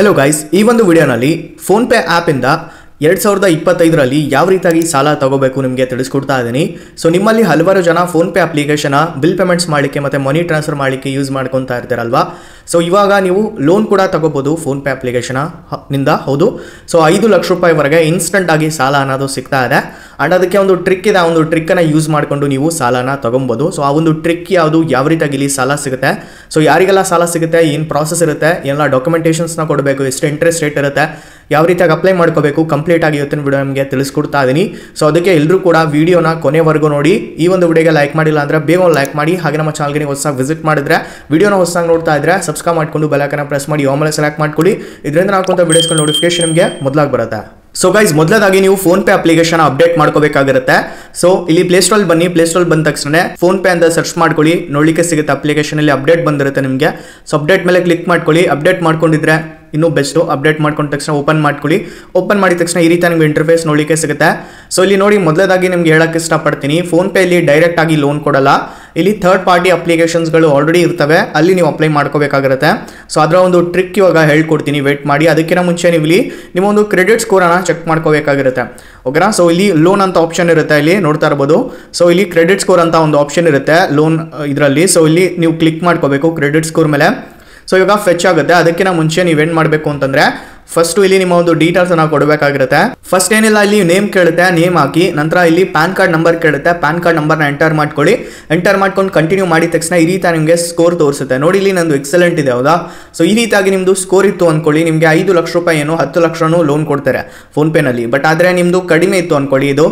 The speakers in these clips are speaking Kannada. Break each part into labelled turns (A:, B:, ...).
A: ಹಲೋ ಗೈಸ್, ಈ ಒಂದು ವಿಡಿಯೋನಲ್ಲಿ ಫೋನ್ಪೇ ಆ್ಯಪಿಂದ 2025ರಲ್ಲಿ ಯಾವ ರೀತಿಯಾಗಿ ಸಾಲ ತಗೋಬೇಕು ನಿಮಗೆ ತಿಳಿಸ್ಕೊಡ್ತಾ ಇದ್ದೀನಿ. ಸೊ ನಿಮ್ಮಲ್ಲಿ ಹಲವಾರು ಜನ ಫೋನ್ಪೇ ಅಪ್ಲಿಕೇಶನ್ ಬಿಲ್ ಪೇಮೆಂಟ್ಸ್ ಮಾಡಲಿಕ್ಕೆ ಮತ್ತು ಮನಿ ಟ್ರಾನ್ಸ್ಫರ್ ಮಾಡಲಿಕ್ಕೆ ಯೂಸ್ ಮಾಡ್ಕೊತಾ ಇರ್ತಾರಲ್ವಾ. ಸೊ ಇವಾಗ ನೀವು ಲೋನ್ ಕೂಡ ತಗೋಬೋದು ಫೋನ್ಪೇ ಅಪ್ಲಿಕೇಶನಿಂದ. ಹೌದು, ಸೊ 5 ಲಕ್ಷ ರೂಪಾಯಿವರೆಗೆ ಇನ್ಸ್ಟೆಂಟ್ ಆಗಿ ಸಾಲ ಅನ್ನೋದು ಸಿಗ್ತಾ ಇದೆ. ಆ್ಯಂಡ್ ಅದಕ್ಕೆ ಒಂದು ಟ್ರಿಕ್ ಇದೆ. ಆ ಒಂದು ಟ್ರಿಕ್ಕನ್ನು ಯೂಸ್ ಮಾಡಿಕೊಂಡು ನೀವು ಸಾಲನ ತಗೊಬೋದು. ಸೊ ಆ ಒಂದು ಟ್ರಿಕ್ ಯಾವುದು, ಯಾವ ರೀತಿಯಾಗಿ ಇಲ್ಲಿ ಸಾಲ ಸಿಗುತ್ತೆ, ಸೊ ಯಾರಿಗೆಲ್ಲ ಸಾಲ ಸಿಗುತ್ತೆ, ಏನು ಪ್ರಾಸೆಸ್ ಇರುತ್ತೆ, ಎಲ್ಲ ಡಾಕ್ಯುಮೆಂಟೇಷನ್ಸ್ನ ಕೊಡಬೇಕು, ಎಷ್ಟು ಇಂಟ್ರೆಸ್ಟ್ ರೇಟ್ ಇರುತ್ತೆ, ಯಾವ ರೀತಿಯಾಗಿ ಅಪ್ಲೈ ಮಾಡ್ಕೋಬೇಕು, ಕಂಪ್ಲೀಟ್ ಆಗಿ ಇವತ್ತಿನ ವಿಡಿಯೋ ನಿಮಗೆ ತಿಳಿಸ್ಕೊಡ್ತಾ ಇದ್ದೀನಿ. ಸೊ ಅದಕ್ಕೆ ಎಲ್ಲರೂ ಕೂಡ ವಿಡಿಯೋನ ಕೊನೆವರೆಗೂ ನೋಡಿ. ಈ ಒಂದು ವಿಡಿಯೋಗೆ ಲೈಕ್ ಮಾಡಿಲ್ಲ ಅಂದರೆ ಬೇಗ ಒಂದು ಲೈಕ್ ಮಾಡಿ. ಹಾಗೆ ನಮ್ಮ ಚಾನಲ್ಗೆ ಹೊಸದಾಗಿ ವಿಸಿಟ್ ಮಾಡಿದ್ರೆ, ವಿಡಿಯೋನ ಹೊಸದಾಗಿ ನೋಡ್ತಾ ಇದ್ರೆ ಸಬ್ಸ್ಕ್ರೈಬ್ ಮಾಡಿಕೊಂಡು ಬೆಲ್ ಐಕಾನ್ ಪ್ರೆಸ್ ಮಾಡಿ ಆಮೇಲೆ ಸೆಲೆಕ್ಟ್ ಮಾಡ್ಕೊಳ್ಳಿ. ಇದರಿಂದ ನಾಲ್ಕು ವಿಡಿಯೋಸ್ಗಳ ನೋಟಿಫಿಕೇಶನ್ ನಿಮಗೆ ಮೊದಲಾಗಿ ಬರುತ್ತೆ. ಸೊ ಗೈಸ್, ಮೊದಲದಾಗಿ ನೀವು ಫೋನ್ಪೇ ಅಪ್ಲಿಕೇಶನ್ ಅಪ್ಡೇಟ್ ಮಾಡ್ಕೋಬೇಕಾಗಿರುತ್ತೆ. ಸೊ ಇಲ್ಲಿ ಪ್ಲೇಸ್ಟೋರ್ ಬನ್ನಿ. ಪ್ಲೇಸ್ಟೋರ್ ಬಂದ ತಕ್ಷಣ ಫೋನ್ಪೇ ಅಂತ ಸರ್ಚ್ ಮಾಡ್ಕೊಳ್ಳಿ, ನೋಡ್ಲಿಕ್ಕೆ ಸಿಗುತ್ತೆ. ಅಪ್ಲಿಕೇಶನ್ ಅಲ್ಲಿ ಅಪ್ಡೇಟ್ ಬಂದಿರುತ್ತೆ ನಿಮಗೆ. ಸೊ ಅಪ್ಡೇಟ್ ಮೇಲೆ ಕ್ಲಿಕ್ ಮಾಡ್ಕೊಳ್ಳಿ. ಅಪ್ಡೇಟ್ ಮಾಡ್ಕೊಂಡಿದ್ರೆ ಇನ್ನೂ ಬೆಸ್ಟು. ಅಪ್ಡೇಟ್ ಮಾಡ್ಕೊಂಡ ತಕ್ಷಣ ಓಪನ್ ಮಾಡ್ಕೊಳ್ಳಿ. ಓಪನ್ ಮಾಡಿದ ತಕ್ಷಣ ಈ ರೀತಿ ನಿಮಗೆ ಇಂಟರ್ಫೇಸ್ ನೋಡಲಿಕ್ಕೆ ಸಿಗುತ್ತೆ. ಸೊ ಇಲ್ಲಿ ನೋಡಿ, ಮೊದಲದಾಗಿ ನಿಮ್ಗೆ ಹೇಳಕ್ಕೆ ಇಷ್ಟಪಡ್ತೀನಿ, ಫೋನ್ಪೇ ಇಲ್ಲಿ ಡೈರೆಕ್ಟ್ ಆಗಿ ಲೋನ್ ಕೊಡಲ್ಲ. ಇಲ್ಲಿ ಥರ್ಡ್ ಪಾರ್ಟಿ ಅಪ್ಲಿಕೇಶನ್ಸ್ಗಳು ಆಲ್ರೆಡಿ ಇರ್ತವೆ, ಅಲ್ಲಿ ನೀವು ಅಪ್ಲೈ ಮಾಡ್ಕೋಬೇಕಾಗಿರುತ್ತೆ. ಸೊ ಅದರ ಒಂದು ಟ್ರಿಕ್ ಇವಾಗ ಹೇಳ್ಕೊಡ್ತೀನಿ, ವೇಟ್ ಮಾಡಿ. ಅದಕ್ಕಿಂತ ಮುಂಚೆ ನೀವು ಇಲ್ಲಿ ನಿಮ್ಮ ಒಂದು ಕ್ರೆಡಿಟ್ ಸ್ಕೋರನ್ನು ಚೆಕ್ ಮಾಡ್ಕೋಬೇಕಾಗಿರುತ್ತೆ. ಓಕೆನಾ. ಸೊ ಇಲ್ಲಿ ಲೋನ್ ಅಂತ ಆಪ್ಷನ್ ಇರುತ್ತೆ, ಇಲ್ಲಿ ನೋಡ್ತಾ ಇರ್ಬೋದು. ಸೊ ಇಲ್ಲಿ ಕ್ರೆಡಿಟ್ ಸ್ಕೋರ್ ಅಂತ ಒಂದು ಆಪ್ಷನ್ ಇರುತ್ತೆ ಲೋನ್ ಇದರಲ್ಲಿ. ಸೊ ಇಲ್ಲಿ ನೀವು ಕ್ಲಿಕ್ ಮಾಡ್ಕೋಬೇಕು ಕ್ರೆಡಿಟ್ ಸ್ಕೋರ್ ಮೇಲೆ. ಸೊ ಇವಾಗ ಫೆಚ್ ಆಗುತ್ತೆ. ಅದಕ್ಕಿಂತ ಮುಂಚೆ ನೀವೇನು ಮಾಡಬೇಕು ಅಂತಂದರೆ, ಫಸ್ಟು ಇಲ್ಲಿ ನಿಮ್ಮ ಒಂದು ಡೀಟೇಲ್ಸನ್ನು ಕೊಡಬೇಕಾಗಿರುತ್ತೆ. ಫಸ್ಟ್ ಏನಿಲ್ಲ, ಇಲ್ಲಿ ನೇಮ್ ಕೇಳುತ್ತೆ, ನೇಮ್ ಹಾಕಿ. ನಂತರ ಇಲ್ಲಿ ಪ್ಯಾನ್ ಕಾರ್ಡ್ ನಂಬರ್ ಕೇಳುತ್ತೆ, ಪ್ಯಾನ್ ಕಾರ್ಡ್ ನಂಬರ್ನ ಎಂಟರ್ ಮಾಡ್ಕೊಳ್ಳಿ. ಎಂಟರ್ ಮಾಡ್ಕೊಂಡು ಕಂಟಿನ್ಯೂ ಮಾಡಿದ ತಕ್ಷಣ ಈ ರೀತಿ ನಿಮಗೆ ಸ್ಕೋರ್ ತೋರಿಸುತ್ತೆ. ನೋಡಿ, ಇಲ್ಲಿ ನಂದು ಎಕ್ಸಲೆಂಟ್ ಇದೆ, ಹೌದಾ. ಸೊ ಈ ರೀತಿಯಾಗಿ ನಿಮ್ಮದು ಸ್ಕೋರ್ ಇತ್ತು ಅಂದ್ಕೊಳ್ಳಿ, ನಿಮಗೆ 5 ಲಕ್ಷ ರೂಪಾಯಿ ಏನು 10 ಲಕ್ಷನೂ ಲೋನ್ ಕೊಡ್ತಾರೆ ಫೋನ್ಪೇನಲ್ಲಿ. ಬಟ್ ಆದರೆ ನಿಮ್ಮದು ಕಡಿಮೆ ಇತ್ತು ಅಂದ್ಕೊಳ್ಳಿ, ಇದು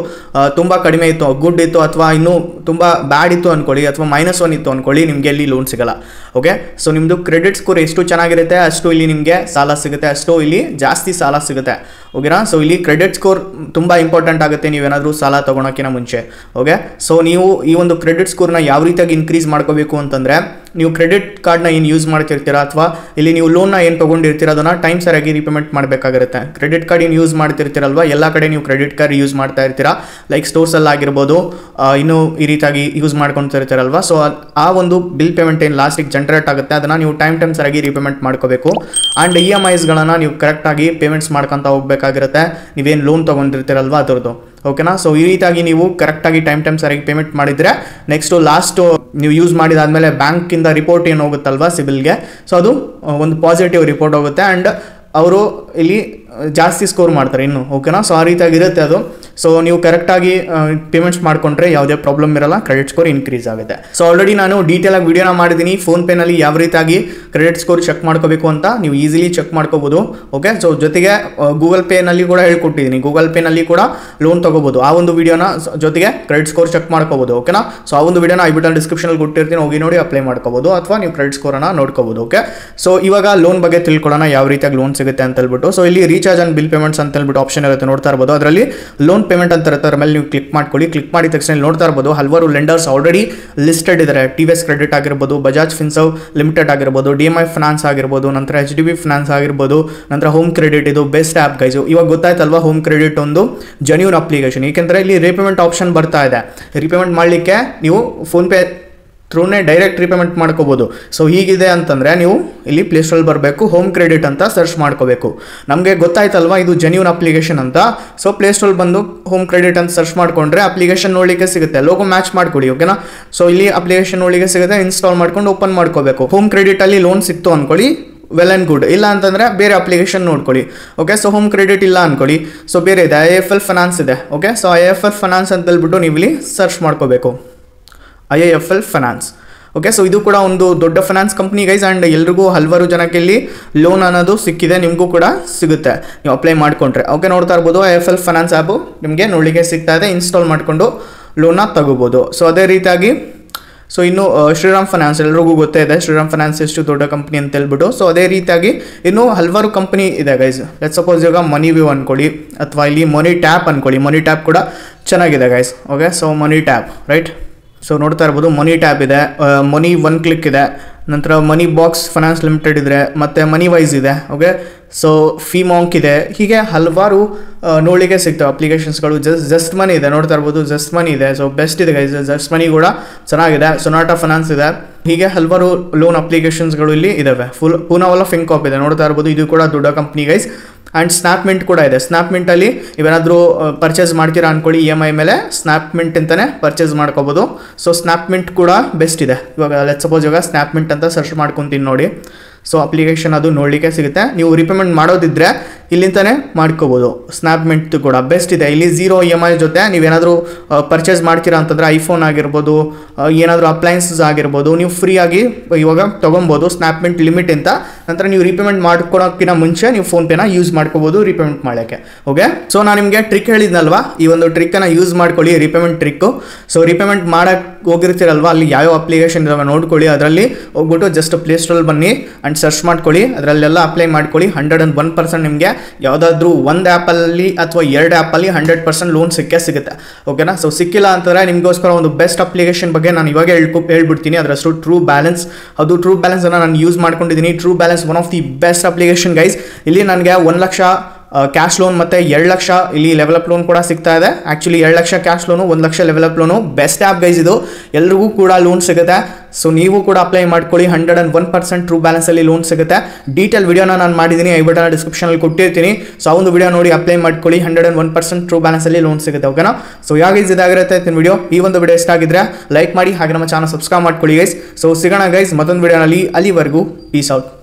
A: ತುಂಬ ಕಡಿಮೆ ಇತ್ತು, ಗುಡ್ ಇತ್ತು, ಅಥವಾ ಇನ್ನೂ ತುಂಬ ಬ್ಯಾಡ್ ಇತ್ತು ಅಂದ್ಕೊಳ್ಳಿ, ಅಥವಾ -1 ಇತ್ತು ಅಂದ್ಕೊಳ್ಳಿ, ನಿಮಗೆ ಇಲ್ಲಿ ಲೋನ್ ಸಿಗಲ್ಲ. ಓಕೆ. ಸೊ ನಿಮ್ಮದು ಕ್ರೆಡಿಟ್ ಸ್ಕೋರ್ ಎಷ್ಟು ಚೆನ್ನಾಗಿರುತ್ತೆ ಅಷ್ಟು ಇಲ್ಲಿ ನಿಮಗೆ ಸಾಲ ಸಿಗುತ್ತೆ, ಅಷ್ಟು ಇಲ್ಲಿ ಜಾಸ್ತಿ ಸಾಲ ಸಿಗುತ್ತೆ. ಓಕೆನಾ. ಸೊ ಇಲ್ಲಿ ಕ್ರೆಡಿಟ್ ಸ್ಕೋರ್ ತುಂಬ ಇಂಪಾರ್ಟೆಂಟ್ ಆಗುತ್ತೆ ನೀವೇನಾದರೂ ಸಾಲ ತೊಗೊಳಕ್ಕಿಂತ ಮುಂಚೆ. ಓಕೆ. ಸೊ ನೀವು ಈ ಒಂದು ಕ್ರೆಡಿಟ್ ಸ್ಕೋರ್ನ ಯಾವ ರೀತಿಯಾಗಿ ಇನ್ಕ್ರೀಸ್ ಮಾಡ್ಕೋಬೇಕು ಅಂತಂದರೆ, ನೀವು ಕ್ರೆಡಿಟ್ ಕಾರ್ಡ್ನ ಏನು ಯೂಸ್ ಮಾಡ್ತಿರ್ತೀರಾ, ಅಥವಾ ಇಲ್ಲಿ ನೀವು ಲೋನ್ನ ಏನು ತೊಗೊಂಡಿರ್ತೀರ ಅದನ್ನು ಟೈಮ್ ಸರಿಯಾಗಿ ರೀಪೇಮೆಂಟ್ ಮಾಡಬೇಕಾಗಿರುತ್ತೆ. ಕ್ರೆಡಿಟ್ ಕಾರ್ಡ್ ಏನು ಯೂಸ್ ಮಾಡ್ತಿರ್ತೀರಲ್ವ, ಎಲ್ಲ ಕಡೆ ನೀವು ಕ್ರೆಡಿಟ್ ಕಾರ್ಡ್ ಯೂಸ್ ಮಾಡ್ತಾ ಇರ್ತೀರಾ, ಲೈಕ್ ಸ್ಟೋರ್ಸಲ್ಲಿ ಆಗಿರ್ಬೋದು, ಇನ್ನೂ ಈ ರೀತಿಯಾಗಿ ಯೂಸ್ ಮಾಡ್ಕೊತಿರ್ತೀರಲ್ವ. ಸೊ ಆ ಒಂದು ಬಿಲ್ ಪೇಮೆಂಟ್ ಏನು ಲಾಸ್ಟಿಗೆ ಜನ್ರೇಟ್ ಆಗುತ್ತೆ ಅದನ್ನು ನೀವು ಟೈಮ್ ಸರಿಯಾಗಿ ರೀಪೇಮೆಂಟ್ ಮಾಡ್ಕೋಬೇಕು. ಆ್ಯಂಡ್ EMIಸ್ಗಳನ್ನು ನೀವು ಕರೆಕ್ಟಾಗಿ ಪೇಮೆಂಟ್ಸ್ ಮಾಡ್ಕೊತ ಹೋಗಬೇಕಾಗಿರುತ್ತೆ, ನೀವೇನು ಲೋನ್ ತೊಗೊಂಡಿರ್ತೀರಲ್ವ ಅದರದ್ದು. ಓಕೆನಾ. ಸೊ ಈ ರೀತಿಯಾಗಿ ನೀವು ಕರೆಕ್ಟಾಗಿ ಟೈಮ್ ಸರಿಯಾಗಿ ಪೇಮೆಂಟ್ ಮಾಡಿದರೆ, ನೆಕ್ಸ್ಟು ಲಾಸ್ಟು ನೀವು ಯೂಸ್ ಮಾಡಿದಾದಮೇಲೆ ಬ್ಯಾಂಕಿಂದ ರಿಪೋರ್ಟ್ ಏನು ಹೋಗುತ್ತಲ್ವ ಸಿಬಿಲ್ಗೆ, ಸೊ ಅದು ಒಂದು ಪಾಸಿಟಿವ್ ರಿಪೋರ್ಟ್ ಹೋಗುತ್ತೆ. ಆ್ಯಂಡ್ ಅವರು ಇಲ್ಲಿ ಜಾಸ್ತಿ ಸ್ಕೋರ್ ಮಾಡ್ತಾರೆ ಇನ್ನು. ಓಕೆನಾ. ಸೊ ಆ ರೀತಿಯಾಗಿರುತ್ತೆ ಅದು. ಸೊ ನೀವು ಕರೆಕ್ಟಾಗಿ ಪೇಮೆಂಟ್ಸ್ ಮಾಡಿಕೊಂಡ್ರೆ ಯಾವುದೇ ಪ್ರಾಬ್ಲಮ್ ಇರಲ್ಲ, ಕ್ರೆಡಿಟ್ ಸ್ಕೋರ್ ಇನ್ಕ್ರೀಸ್ ಆಗುತ್ತೆ. ಸೊ ಆಲ್ರೆಡಿ ನಾನು ಡೀಟೇಲಾಗಿ ವಿಡಿಯೋನ ಮಾಡಿದ್ದೀನಿ ಫೋನ್ಪೇನಲ್ಲಿ ಯಾವ ರೀತಿಯಾಗಿ ಕ್ರೆಡಿಟ್ ಸ್ಕೋರ್ ಚೆಕ್ ಮಾಡ್ಕೋಬೇಕು ಅಂತ, ನೀವು ಈಸಿಲಿ ಚೆಕ್ ಮಾಡ್ಕೋಬೋದು. ಓಕೆ. ಸೊ ಜೊತೆಗೆ ಗೂಗಲ್ ಪೇನಲ್ಲಿ ಕೂಡ ಹೇಳ್ಕೊಟ್ಟಿದ್ದೀನಿ, ಗೂಗಲ್ ಪೇನಲ್ಲಿ ಕೂಡ ಲೋನ್ ತೊಗೋಬೋದು. ಆ ಒಂದು ವಿಡಿಯೋನ ಜೊತೆಗೆ ಕ್ರೆಡಿಟ್ ಸ್ಕೋರ್ ಚೆಕ್ ಮಾಡ್ಕೋಬೋದು. ಓಕೆನಾ. ಸೊ ಆ ಒಂದು ವಿಡಿಯೋನ ಐಬಿಟಲ್ ಡಿಸ್ಕ್ರಿಪ್ಷನಲ್ಲಿ ಕೊಟ್ಟಿರ್ತೀನಿ, ಹೋಗಿ ನೋಡಿ ಅಪ್ಲೈ ಮಾಡ್ಕೋಬೋದು, ಅಥವಾ ನೀವು ಕ್ರೆಡಿಟ್ ಸ್ಕೋರನ್ನು ನೋಡ್ಕೋಬೋದು. ಓಕೆ. ಸೊ ಇವಾಗ ಲೋನ್ ಬಗ್ಗೆ ತಿಳ್ಕೊಳ್ಳೋಣ, ಯಾವ ರೀತಿಯಾಗಿ ಲೋನ್ ಸಿಗುತ್ತೆ ಅಂತ ಹೇಳ್ಬಿಟ್ಟು. ಸೊ ಇಲ್ಲಿ ರೀಚಾರ್ಜ್ ಆ್ಯಂಡ್ ಬಿಲ್ ಪೇಮೆಂಟ್ಸ್ ಅಂತ ಹೇಳ್ಬಿಟ್ಟು ಆಪ್ಷನ್ ಇರುತ್ತೆ, ನೋಡ್ತಾ ಇರ್ಬೋದು. ಅದರಲ್ಲಿ ಲೋನ್ ಪೇಮೆಂಟ್ ಅಂತ ಇರುತ್ತೆ, ಅದ್ರ ಮೇಲೆ ನೀವು ಕ್ಲಿಕ್ ಮಾಡ್ಕೊಳ್ಳಿ. ಕ್ಲಿಕ್ ಮಾಡಿದ ತಕ್ಷಣ ನೋಡ್ತಾ ಇರ್ಬೋದು ಹಲವಾರು ಲೆಂಡರ್ಸ್ ಆಲ್ರೆಡಿ ಲಿಸ್ಟೆಡ್ ಇದ್ದಾರೆ. TVS ಕ್ರೆಡಿಟ್ ಆಗಿರ್ಬೋದು, ಬಜಾಜ್ ಫಿನ್ಸರ್ವ್ ಲಿಮಿಟೆಡ್ ಆಗಿರ್ಬೋದು, DMI ಫೈನಾನ್ಸ್ ಆಗಿರ್ಬೋದು, ನಂತರ HDB ಫೈನಾನ್ಸ್ ಆಗಿರ್ಬೋದು, ನಂತರ ಹೋಮ್ ಕ್ರೆಡಿಟ್. ಇದು ಬೆಸ್ಟ್ ಆ್ಯಪ್ ಗೈಸು. ಇವಾಗ ಗೊತ್ತಾಯ್ತಲ್ವಾ, ಹೋಮ್ ಕ್ರೆಡಿಟ್ ಒಂದು ಜೆನ್ಯೂನ್ ಅಪ್ಲಿಕೇಶನ್. ಏಕೆಂದರೆ ಇಲ್ಲಿ ರೀಪೇಮೆಂಟ್ ಆಪ್ಷನ್ ಬರ್ತಾ ಇದೆ. ರೀಪೇಮೆಂಟ್ ಮಾಡಲಿಕ್ಕೆ ನೀವು ಫೋನ್ಪೇ ಥ್ರೂನೇ ಡೈರೆಕ್ಟ್ ರೀಪೇಮೆಂಟ್ ಮಾಡ್ಕೋಬೋದು. ಸೊ ಹೀಗಿದೆ ಅಂತಂದರೆ ನೀವು ಇಲ್ಲಿ ಪ್ಲೇಸ್ಟೋರಲ್ಲಿ ಬರಬೇಕು, ಹೋಮ್ ಕ್ರೆಡಿಟ್ ಅಂತ ಸರ್ಚ್ ಮಾಡ್ಕೋಬೇಕು. ನಮಗೆ ಗೊತ್ತಾಯ್ತಲ್ವಾ ಇದು ಜೆನ್ಯೂನ್ ಅಪ್ಲಿಕೇಶನ್ ಅಂತ. ಸೊ ಪ್ಲೇಸ್ಟೋರಲ್ಲಿ ಬಂದು ಹೋಮ್ ಕ್ರೆಡಿಟ್ ಅಂತ ಸರ್ಚ್ ಮಾಡಿಕೊಂಡ್ರೆ ಅಪ್ಲಿಕೇಶನ್ ನೋಡಲಿಕ್ಕೆ ಸಿಗುತ್ತೆ. ಲೋಗೋ ಮ್ಯಾಚ್ ಮಾಡ್ಕೊಳ್ಳಿ. ಓಕೆನಾ. ಸೊ ಇಲ್ಲಿ ಅಪ್ಲಿಕೇಶನ್ ನೋಡಲಿಕ್ಕೆ ಸಿಗುತ್ತೆ, ಇನ್ಸ್ಟಾಲ್ ಮಾಡ್ಕೊಂಡು ಓಪನ್ ಮಾಡ್ಕೋಬೇಕು. ಹೋಮ್ ಕ್ರೆಡಿಟಲ್ಲಿ ಲೋನ್ ಸಿಕ್ತು ಅಂದ್ಕೊಳ್ಳಿ, ವೆಲ್ ಆ್ಯಂಡ್ ಗುಡ್. ಇಲ್ಲ ಅಂತಂದರೆ ಬೇರೆ ಅಪ್ಲಿಕೇಶನ್ ನೋಡ್ಕೊಳ್ಳಿ. ಓಕೆ. ಸೊ ಹೋಮ್ ಕ್ರೆಡಿಟ್ ಇಲ್ಲ ಅಂದ್ಕೊಳ್ಳಿ, ಸೊ ಬೇರೆ ಇದೆ, IIFL ಫೈನಾನ್ಸ್ ಇದೆ. ಓಕೆ. ಸೊ IIFL ಫೈನಾನ್ಸ್ ಅಂತ ಹೇಳ್ಬಿಟ್ಟು ನೀವು ಇಲ್ಲಿ ಸರ್ಚ್ ಮಾಡ್ಕೋಬೇಕು, IIFL ಫೈನಾನ್ಸ್. ಓಕೆ. ಸೊ ಇದು ಕೂಡ ಒಂದು ದೊಡ್ಡ ಫೈನಾನ್ಸ್ ಕಂಪ್ನಿ ಗೈಸ್. ಆ್ಯಂಡ್ ಎಲ್ರಿಗೂ ಹಲವಾರು ಜನಕ್ಕೆ ಇಲ್ಲಿ ಲೋನ್ ಅನ್ನೋದು ಸಿಕ್ಕಿದೆ, ನಿಮಗೂ ಕೂಡ ಸಿಗುತ್ತೆ ನೀವು ಅಪ್ಲೈ ಮಾಡಿಕೊಂಡ್ರೆ. ಓಕೆ. ನೋಡ್ತಾ ಇರ್ಬೋದು IIFL ಫೈನಾನ್ಸ್ ಆ್ಯಪು ನಿಮಗೆ ನೋಡಲಿಕ್ಕೆ ಸಿಗ್ತಾ ಇದೆ. ಇನ್ಸ್ಟಾಲ್ ಮಾಡಿಕೊಂಡು ಲೋನ್ನ ತಗೋಬೋದು. ಸೊ ಅದೇ ರೀತಿಯಾಗಿ ಸೊ ಇನ್ನು ಶ್ರೀರಾಮ್ ಫೈನಾನ್ಸ್ ಎಲ್ರಿಗೂ ಗೊತ್ತೇ ಇದೆ, ಶ್ರೀರಾಮ್ ಫೈನಾನ್ಸ್ ಎಷ್ಟು ದೊಡ್ಡ ಕಂಪ್ನಿ ಅಂತ ಹೇಳ್ಬಿಟ್ಟು. ಸೊ ಅದೇ ರೀತಿಯಾಗಿ ಇನ್ನೂ ಹಲವಾರು ಕಂಪ್ನಿ ಇದೆ ಗೈಸ್. ಲೆಟ್ ಸಪೋಸ್ ಇವಾಗ ಮನಿ ವ್ಯೂ ಅಂದ್ಕೊಳ್ಳಿ, ಅಥವಾ ಇಲ್ಲಿ ಮನಿ ಟ್ಯಾಪ್ ಅಂದ್ಕೊಳ್ಳಿ. ಮನಿ ಟ್ಯಾಪ್ ಕೂಡ ಚೆನ್ನಾಗಿದೆ ಗೈಸ್. ಓಕೆ. ಸೊ ಮನಿ ಟ್ಯಾಪ್ ರೈಟ್. ಸೊ ನೋಡ್ತಾ ಇರ್ಬೋದು ಮನಿ ಟ್ಯಾಪ್ ಇದೆ, ಮನಿ ಒನ್ ಕ್ಲಿಕ್ ಇದೆ, ನಂತರ ಮನಿ ಬಾಕ್ಸ್ ಫೈನಾನ್ಸ್ ಲಿಮಿಟೆಡ್ ಇದೆ, ಮತ್ತು ಮನಿ ವೈಸ್ ಇದೆ. ಓಕೆ, ಸೊ ಫೀ ಮಾಂಕ್ ಇದೆ. ಹೀಗೆ ಹಲವಾರು ನೋಡಲಿಕ್ಕೆ ಸಿಗ್ತವೆ ಅಪ್ಲಿಕೇಶನ್ಸ್ಗಳು. ಜಸ್ಟ್ ಮನಿ ಇದೆ, ನೋಡ್ತಾ ಇರ್ಬೋದು. ಜಸ್ಟ್ ಮನಿ ಇದೆ, ಸೊ ಬೆಸ್ಟ್ ಇದೆ ಗೈಸ್. ಜಸ್ಟ್ ಮನಿ ಕೂಡ ಚೆನ್ನಾಗಿದೆ. ಸೊನಾಟಾ ಫೈನಾನ್ಸ್ ಇದೆ. ಹೀಗೆ ಹಲವಾರು ಲೋನ್ ಅಪ್ಲಿಕೇಶನ್ಸ್ಗಳು ಇಲ್ಲಿ ಇದಾವೆ. ಪೂನಾವಾಲಾ ಫಿನ್ಕಾರ್ಪ್ ಇದೆ, ನೋಡ್ತಾ ಇರ್ಬೋದು. ಇದು ಕೂಡ ದೊಡ್ಡ ಕಂಪ್ನಿ ಗೈಸ್. ಆ್ಯಂಡ್ ಸ್ನ್ಯಾಪ್ಮಿಂಟ್ ಕೂಡ ಇದೆ. ಸ್ನ್ಯಾಪ್ಮಿಂಟಲ್ಲಿ ನೀವೇನಾದರೂ ಪರ್ಚೇಸ್ ಮಾಡ್ತೀರಾ ಅಂದ್ಕೊಳ್ಳಿ EMI ಮೇಲೆ, ಸ್ನ್ಯಾಪ್ಮಿಂಟ್ ಅಂತಲೇ ಪರ್ಚೇಸ್ ಮಾಡ್ಕೋಬೋದು. ಸೊ ಸ್ನ್ಯಾಪ್ಮಿಂಟ್ ಕೂಡ ಬೆಸ್ಟ್ ಇದೆ. ಇವಾಗ ಲೆಟ್ಸ್ ಸಪೋಸ್ ಇವಾಗ ಸ್ನ್ಯಾಪ್ಮಿಂಟ್ ಅಂತ ಸರ್ಚ್ ಮಾಡ್ಕೊತೀನಿ ನೋಡಿ. ಸೊ ಅಪ್ಲಿಕೇಶನ್ ಅದು ನೋಡಲಿಕ್ಕೆ ಸಿಗುತ್ತೆ. ನೀವು ರಿಪೇಮೆಂಟ್ ಮಾಡೋದಿದ್ದರೆ ಇಲ್ಲಿಂದನೇ ಮಾಡ್ಕೋಬೋದು. ಸ್ನ್ಯಾಪ್ಮಿಂಟ್ ಕೂಡ ಬೆಸ್ಟ್ ಇದೆ. ಇಲ್ಲಿ 0 EMI ಜೊತೆ ನೀವೇನಾದರೂ ಪರ್ಚೇಸ್ ಮಾಡ್ತೀರಾ ಅಂತಂದರೆ ಐಫೋನ್ ಆಗಿರ್ಬೋದು, ಏನಾದರೂ ಅಪ್ಲೈನ್ಸಸ್ ಆಗಿರ್ಬೋದು, ನೀವು ಫ್ರೀಯಾಗಿ ಇವಾಗ ತೊಗೊಬೋದು ಸ್ನ್ಯಾಪ್ಮಿಂಟ್ ಲಿಮಿಟ್ ಅಂತ. ನಂತರ ನೀವು ರಿಪೇಮೆಂಟ್ ಮಾಡ್ಕೊಳೋಕ್ಕಿಂತ ಮುಂಚೆ ನೀವು ಫೋನ್ಪೇನ ಯೂಸ್ ಮಾಡ್ಕೋಬೋದು ರಿಪೇಮೆಂಟ್ ಮಾಡೋಕ್ಕೆ. ಓಕೆ, ಸೊ ನಾನು ನಿಮಗೆ ಟ್ರಿಕ್ ಹೇಳಿದ್ನಲ್ವಾ, ಈ ಒಂದು ಟ್ರಿಕ್ಕನ್ನು ಯೂಸ್ ಮಾಡ್ಕೊಳ್ಳಿ, ರಿಪೇಮೆಂಟ್ ಟ್ರಿಕ್ಕು. ಸೊ ರಿಪೇಮೆಂಟ್ ಮಾಡೋಕ್ಕೆ ಹೋಗಿರ್ತೀರಲ್ವಾ, ಅಲ್ಲಿ ಯಾವ ಅಪ್ಲಿಕೇಶನ್ ಇದಾವೆ ನೋಡ್ಕೊಳ್ಳಿ. ಅದರಲ್ಲಿ ಹೋಗ್ಬಿಟ್ಟು ಜಸ್ಟ್ ಪ್ಲೇಸ್ಟೋರಲ್ಲಿ ಬನ್ನಿ ಆ್ಯಂಡ್ ಸರ್ಚ್ ಮಾಡ್ಕೊಳ್ಳಿ. ಅದರಲ್ಲೆಲ್ಲ ಅಪ್ಲೈ ಮಾಡ್ಕೊಳ್ಳಿ. 101% ನಿಮಗೆ ಯಾವುದಾದ್ರೂ ಒಂದು ಆ್ಯಪಲ್ಲಿ ಅಥವಾ 2 ಆ್ಯಪಲ್ಲಿ 100% ಲೋನ್ ಸಿಗುತ್ತೆ. ಓಕೆನಾ. ಸೊ ಸಿಕ್ಕಿಲ್ಲ ಅಂತಂದರೆ ನಿಮಗೋಸ್ಕರ ಒಂದು ಬೆಸ್ಟ್ ಅಪ್ಲಿಕೇಶನ್ ಬಗ್ಗೆ ನಾನು ಇವಾಗ ಹೇಳ್ಬಿಡ್ತೀನಿ. ಅದರ ಹೆಸರು ಟ್ರೂ ಬ್ಯಾಲೆನ್ಸ್. ಅದು ಟ್ರೂ ಬ್ಯಾಲೆನ್ಸನ್ನು ನಾನು ಯೂಸ್ ಮಾಡ್ಕೊಂಡಿದ್ದೀನಿ. True balance one of the best application guys. ಇಲ್ಲಿ ನನಗೆ 1 ಲಕ್ಷ ಕ್ಯಾಶ್ ಲೋನ್ ಮತ್ತು 2 ಲಕ್ಷ ಇಲ್ಲಿ ಲೆವೆಲಪ್ ಲೋನ್ ಕೂಡ ಸಿಗ್ತಾ ಇದೆ. Actually 2 lakh cash loan, 1 lakh level up loan. Best app guys ಇದು. ಎಲ್ರಿಗೂ ಕೂಡ ಲೋನ್ ಸಿಗುತ್ತೆ. ಸೊ ನೀವು ಕೂಡ ಅಪ್ಲೈ ಮಾಡ್ಕೊಳ್ಳಿ. 101% ಟ್ರೂ ಬ್ಯಾಲೆನ್ಸಲ್ಲಿ ಲೋನ್ ಸಿಗುತ್ತೆ. ಡೀಟೇಲ್ ವಿಡಿಯೋನ ನಾನು ಮಾಡಿದ್ದೀನಿ, ಐ ಬಟನ್ ಡಿಸ್ಕ್ರಿಪ್ಷನಲ್ಲಿ ಕೊಟ್ಟಿರ್ತೀನಿ. ಸೊ ಆ ಒಂದು ವಿಡಿಯೋ ನೋಡಿ ಅಪ್ಲೈ ಮಾಡ್ಕೊಳ್ಳಿ. 101% ಟ್ರೂ ಬ್ಯಾಲೆನ್ಸಲ್ಲಿ ಲೋನ್ ಸಿಗುತ್ತೆ. ಓಕೆನಾ. ಸೊ ಗೈಸ್ ಇದಾಗಿರುತ್ತೆ ವಿಡಿಯೋ. ಈ ಒಂದು ವಿಡಿಯೋ ಇಷ್ಟ ಆಗಿದ್ರೆ ಲೈಕ್ ಮಾಡಿ, ಹಾಗೆ ನಮ್ಮ ಚಾನಲ್ ಸಬ್ಸ್ಕ್ರೈಬ್ ಮಾಡ್ಕೊಳ್ಳಿ ಗೈಸ್. ಸೊ ಸಿಗೋಣ ಗೈಸ್ ಮತ್ತೊಂದು ವಿಡಿಯೋನಲ್ಲಿ. ಅಲ್ಲಿವರೆಗೂ ಪೀಸ್ ಔಟ್.